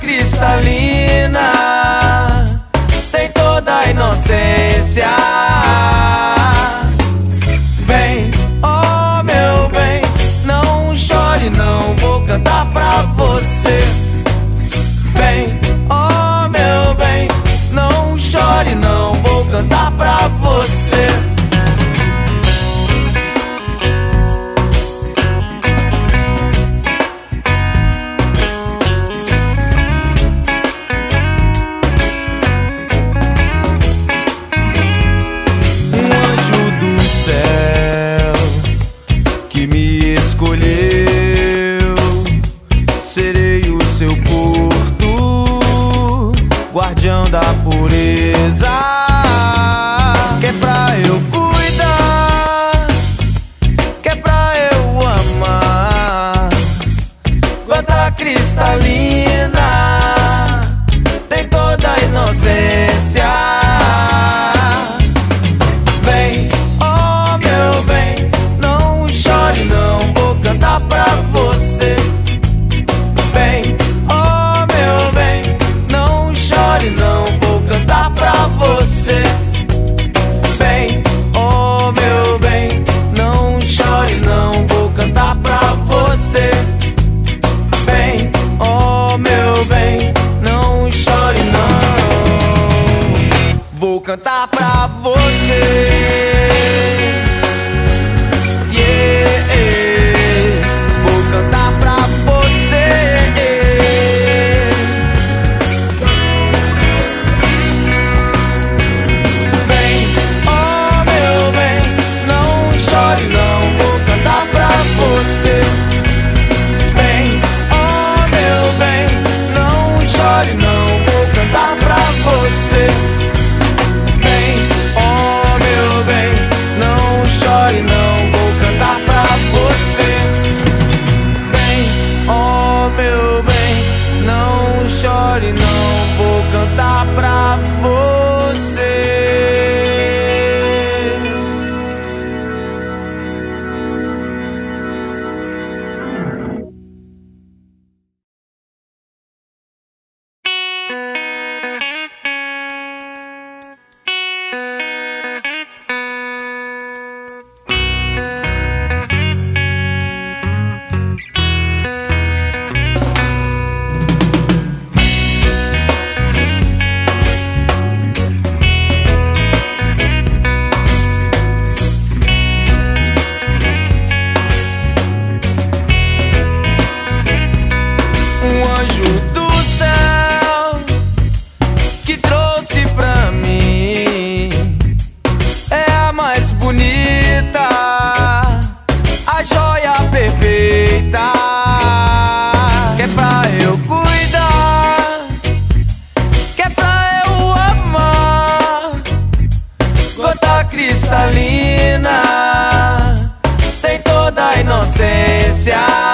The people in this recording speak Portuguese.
cristalina, tem toda a inocência. Vem, oh meu bem, não chore não, vou cantar pra você. Vem, oh meu bem, não chore não, vou cantar pra você. Escolheu, serei o seu porto, guardião da pureza, que é pra eu cuidar, que é pra eu amar. Gota cristalina, tem toda a inocência. Vem, oh meu bem, não chore não, vou cantar pra você. Vem, oh meu bem, não chore não, vou cantar pra você. Vem, oh meu bem, não chore não, vou cantar pra você. Vem, oh meu bem, não chore não, vou cantar pra você. Cantar pra você. Cristalina, tem toda a inocência.